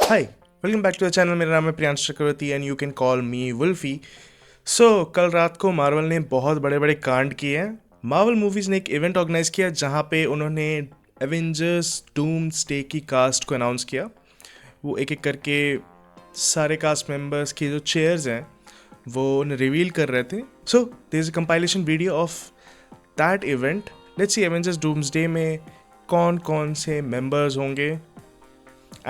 Hi, welcome back to the channel. मेरा नाम है Priyansh Chakraborty and you can call me Wolfie. कल रात को मार्वल ने बहुत बड़े बड़े कांड किए हैं। मार्वल मूवीज़ ने एक इवेंट ऑर्गेनाइज किया जहाँ पे उन्होंने एवेंजर्स डूम्सडे की कास्ट को अनाउंस किया। वो एक एक करके सारे कास्ट मेंबर्स की जो चेयर्स हैं वो उन्हें रिवील कर रहे थे। So there is a compilation video of that event. Let's see Avengers Doomsday में कौन कौन से मेंबर्स होंगे।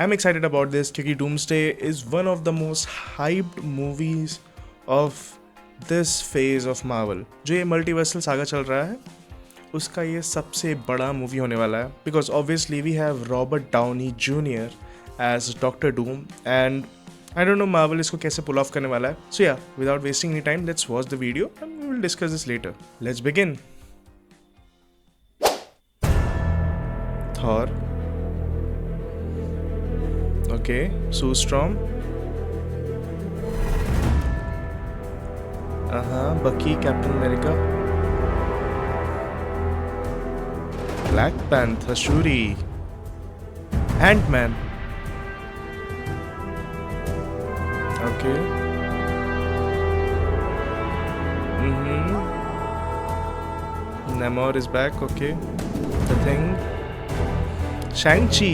I'm excited about this क्योंकि Doomsday is one of the most hyped movies of this phase of Marvel। जो ये multiversal saga चल रहा है उसका ये सबसे बड़ा मूवी होने वाला है because obviously we have Robert Downey Junior as Doctor Doom and I don't know Marvel इसको कैसे पुल ऑफ करने वाला है। So yeah without wasting any time let's watch the video and we will discuss this later. Let's begin. Thor, okay, Sue Storm, Bucky, Captain America, Black Panther, Shuri, Ant-Man, okay, Namor is back, okay, The Thing, Shang-Chi,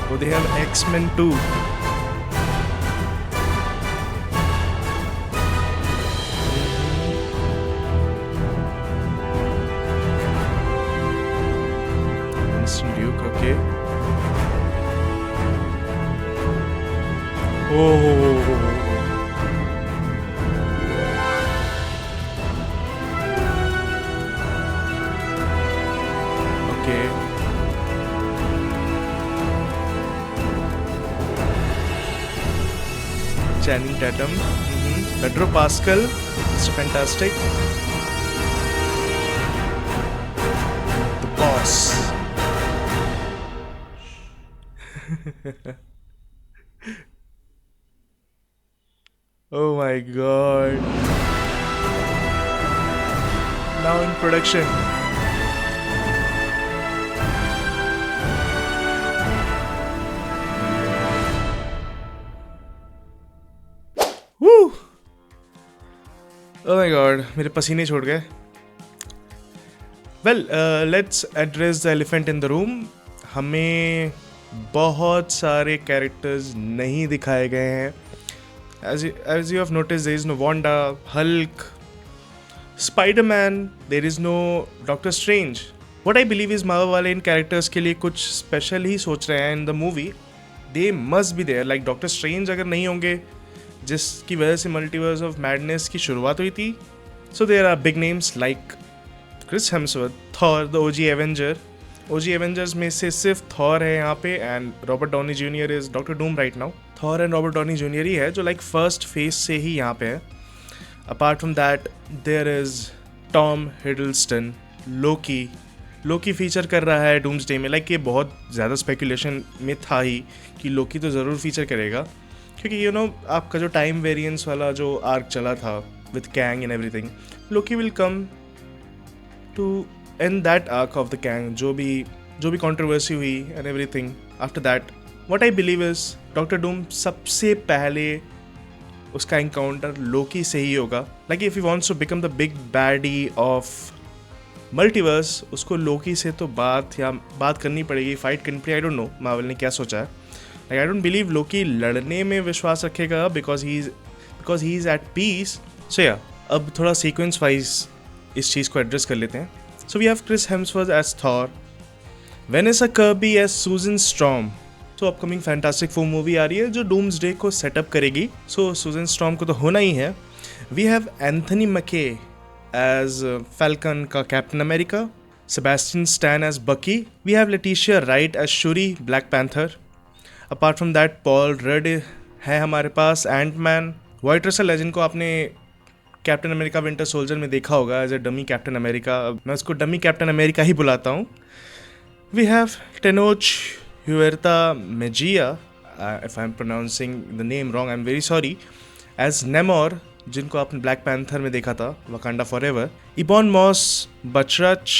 oh, they have X-Men too. Winston Duke, okay. Oh. Okay. Channing Tatum, Pedro Pascal, it's fantastic. The Boss. Oh my god. Now in production. Woo! Oh my god, मेरे पसीने छोड़ गए। Well, let's address the elephant in the room. हमें बहुत सारे characters नहीं दिखाए गए हैं। As you have noticed, there is no Wanda, Hulk, Spider-Man, there is no Doctor Strange. What I believe is Marvel वाले इन कैरेक्टर्स के लिए कुछ स्पेशल ही सोच रहे हैं इन the movie. They must be there. Like Doctor Strange अगर नहीं होंगे जिसकी वजह से मल्टीवर्स ऑफ मैडनेस की शुरुआत हुई थी। So there are big names like Chris Hemsworth, Thor, the OG Avenger. OG Avengers में से सिर्फ थॉर है यहाँ पे and Robert Downey Junior is Doctor Doom right now. Thor and Robert Downey Junior ही है जो लाइक फर्स्ट फेज से ही यहाँ पे है। Apart from that there is Tom Hiddleston, Loki feature कर रहा है डूम्सडे में। लाइक ये बहुत ज़्यादा स्पेकुलेशन में था ही कि लोकी तो ज़रूर फीचर करेगा क्योंकि यू नो आपका जो टाइम वेरिएंस वाला जो आर्क चला था with Kang and everything, Loki will come to end that arc of the Kang जो भी कंट्रोवर्सी हुई and everything. After that what I believe is Doctor Doom सबसे पहले उसका इनकाउंटर लोकी से ही होगा। Like if he wants to become the big baddie of multiverse उसको लोकी से तो बात करनी पड़ेगी, फाइट करनी पड़ेगी। आई डोंट नो मार्वल ने क्या सोचा है। Like, I don't believe लोकी लड़ने में विश्वास रखेगा because he is at peace. So yeah, अब थोड़ा सीक्वेंस वाइज इस चीज़ को एड्रेस कर लेते हैं। So we have Chris Hemsworth as Thor, Vanessa Kirby as Susan Storm. So upcoming Fantastic Four movie आ रही है जो डूम्सडे को सेटअप करेगी। So Susan Storm को तो होना ही है। We have Anthony Mackie as Falcon का captain America, Sebastian Stan as Bucky. We have Letitia Wright as Shuri, Black Panther. Apart from that Paul Rudd है हमारे पास एंटमैन। व्हाइट रसल लेजेंड को आपने कैप्टन अमेरिका विंटर सोल्जर में देखा होगा as a dummy Captain America. मैं उसको डमी कैप्टन अमेरिका ही बुलाता हूँ। We have Tenoch Huerta Mejia, if I'm pronouncing the name wrong, I'm very sorry, as Namor, जिनको आपने ब्लैक पैंथर में देखा था, Wakanda Forever, Ebon Moss Bachrach,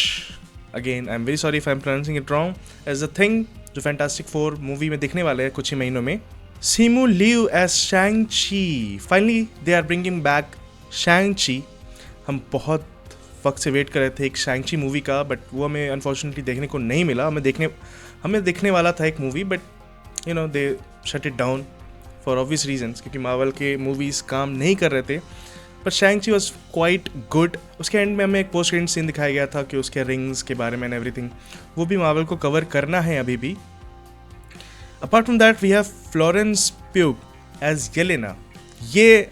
again I am very sorry if I am pronouncing it wrong, as the Thing जो Fantastic Four movie में दिखने वाले हैं कुछ ही महीनों में, Simu Liu as Shang-Chi, finally they are bringing back Shang-Chi. हम बहुत वक्त से वेट कर रहे थे एक शैंग-ची मूवी का, बट वो हमें अनफॉर्चुनेटली देखने को नहीं मिला। हमें देखने वाला था एक movie, but you know they shut it down for obvious reasons, क्योंकि मार्वल के मूवीज़ काम नहीं कर रहे थे। पर शैंग-ची वॉज क्वाइट गुड। उसके एंड में हमें एक पोस्ट क्रेडिट सीन दिखाया गया था कि उसके रिंग्स के बारे में एवरीथिंग, वो भी मार्वल को कवर करना है अभी भी। Apart from that we have Florence Pugh as Yelena, ये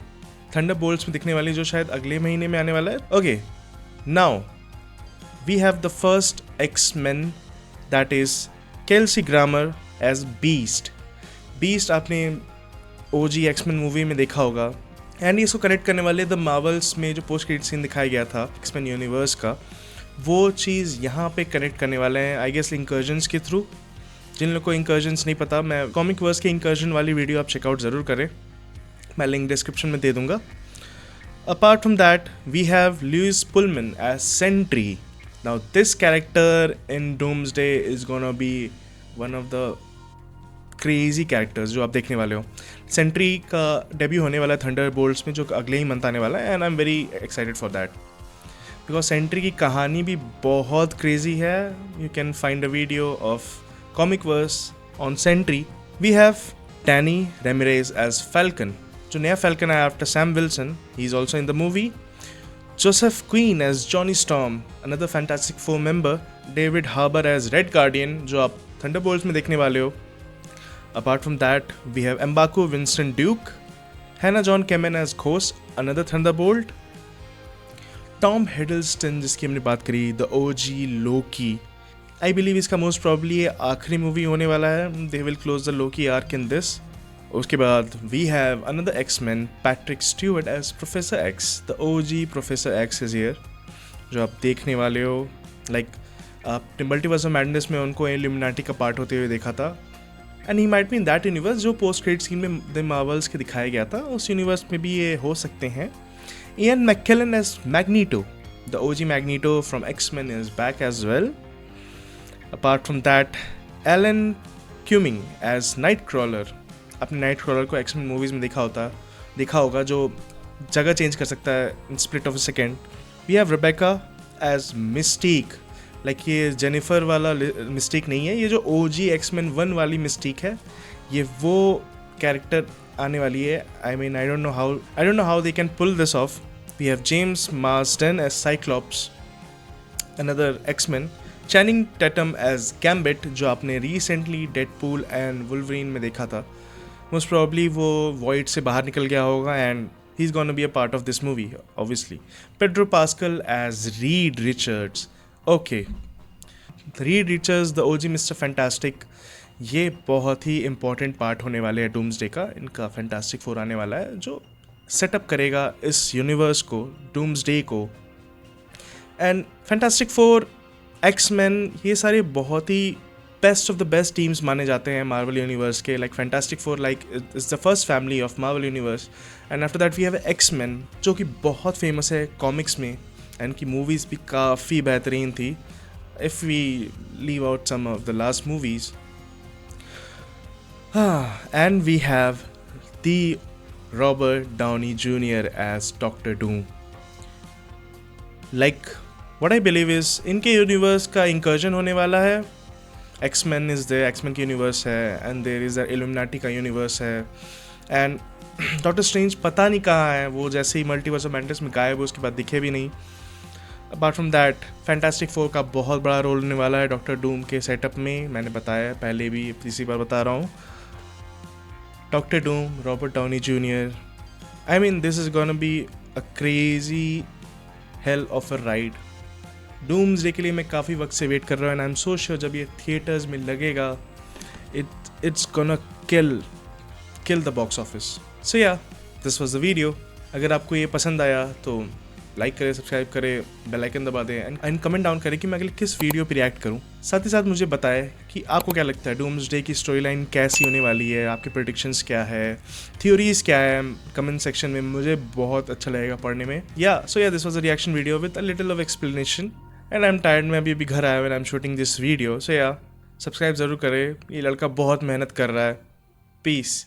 थंडरबोल्ट्स में दिखने वाली, जो शायद अगले महीने में आने वाला है। Okay, now we have the first X-Men, that is Kelsey Grammer as Beast. Beast आपने ओजी एक्स-मेन मूवी में देखा होगा, एंड इसको कनेक्ट करने वाले द मार्वल्स में जो पोस्ट क्रेडिट सीन दिखाया गया था एक्स-मेन यूनिवर्स का, वो चीज़ यहाँ पे कनेक्ट करने वाले हैं, आई गेस इंकर्जन्स के थ्रू। जिन लोगों को इंकर्जन्स नहीं पता, मैं कॉमिक वर्स के इंकर्जन वाली वीडियो आप चेकआउट ज़रूर करें, मैं लिंक डिस्क्रिप्शन में दे दूंगा। Apart from that we have Lewis Pullman as Sentry. Now this character in Doomsday is gonna be one of the crazy characters जो आप देखने वाले हो। सेंट्री का डेब्यू होने वाला है थंडरबोल्ट्स में, जो अगले ही मंथ आने वाला है, and I am very excited for that, because Sentry की कहानी भी बहुत क्रेजी है। You can find a video of comic verse on Sentry. We have Danny Ramirez as Falcon, जो नया फैल्कन आया after Sam Wilson, he is also in the movie. Joseph Quinn as Johnny Storm, another Fantastic Four member. David Harbour as Red Guardian, जो आप Thunderbolts में देखने वाले हो। Apart from that, we have M'Baku Winston Duke, Hannah John Kamen as Ghost, another Thunderbolt, Tom Hiddleston जिसकी हमने बात करी, the OG Loki. I believe इसका most probably ये आखिरी मूवी होने वाला है. They will close the Loki arc in this. उसके बाद we have another X-Men, Patrick Stewart as Professor X. The OG Professor X is here, जो आप देखने वाले हो. Like आपने मल्टीवर्स ऑफ मैडनेस में उनको इल्यूमिनाटी का पार्ट होते हुए देखा था, and he might be in that universe जो पोस्ट क्रेडिट सीन में द मार्वल्स के दिखाया गया था, उस यूनिवर्स में भी ये हो सकते हैं. Ian McKellen as Magneto, the OG Magneto from X-Men is back as well. Apart from that Alan Cumming as Nightcrawler. आपने नाइट क्रॉलर को एक्स-मेन मूवीज में देखा होगा, जो जगह चेंज कर सकता है in split of a second. We have Rebecca as Mystique. Like ये जेनिफर वाला मिस्टीक नहीं है, ये जो ओजी एक्स-मेन 1 वाली मिस्टीक है, ये वो कैरेक्टर आने वाली है. I mean I don't know how they can pull this off. We have James Marsden as Cyclops, another X-Men. Channing Tatum as Gambit, जो आपने रिसेंटली डेडपूल एंड वुल्वरीन में देखा था. मोस्ट प्रोबेबली वो वॉइड से बाहर निकल गया होगा and he is gonna be a part of this movie obviously. Pedro Pascal as Reed Richards. Okay, Reed Richards the OG Mister Fantastic, ये बहुत ही इंपॉर्टेंट पार्ट होने वाले हैं डूम्सडे का. इनका फैंटास्टिक फोर आने वाला है जो सेटअप करेगा इस यूनिवर्स को, डूम्सडे को. एंड फैंटास्टिक फोर, एक्स-मेन, ये सारे बहुत ही best of the best teams माने जाते हैं मार्वल यूनिवर्स के. Like Fantastic Four like is the first family of Marvel universe, and after that we have X-Men, जो कि बहुत फेमस है कॉमिक्स में, एंड की मूवीज़ भी काफ़ी बेहतरीन थी. If we leave out some of the last movies. And we have the Robert Downey Junior as Doctor Doom. Like what I believe is इनके यूनिवर्स का इंकर्जन होने वाला है. एक्स-मेन इज़ देयर, एक्स-मेन की यूनिवर्स है, and there is the Illuminati का universe है, and Doctor Strange पता नहीं कहाँ है. वो जैसे ही मल्टीवर्स ऑफ मैडनेस में गायब हुए उसके बाद दिखे भी नहीं. Apart from that fantastic four का बहुत बड़ा रोल होने वाला है डॉक्टर डूम के सेटअप में. मैंने बताया पहले भी, तीसरी बार बता रहा हूँ. Doctor Doom, Robert Downey junior. I mean this is gonna be a crazy hell of a ride. Doomsday के लिए मैं काफ़ी वक्त से वेट कर रहा हूँ, and I am so sure जब ये थिएटर्स में लगेगा it's gonna kill the box office. So yeah, this was the video. अगर आपको ये पसंद आया तो लाइक करें, सब्सक्राइब करें, बेल आइकन दबा दें एंड कमेंट डाउन करें कि मैं अगले किस वीडियो पे रिएक्ट करूं। साथ ही साथ मुझे बताएं कि आपको क्या लगता है डूम्सडे की स्टोरी लाइन कैसी होने वाली है, आपके प्रेडिक्शंस क्या है, थ्योरीज क्या है। कमेंट सेक्शन में मुझे बहुत अच्छा लगेगा पढ़ने में। This was a reaction video with a little of explanation and I am tired. मैं अभी घर आया when I am shooting this video. Subscribe ज़रूर करें, ये लड़का बहुत मेहनत कर रहा है। पीस।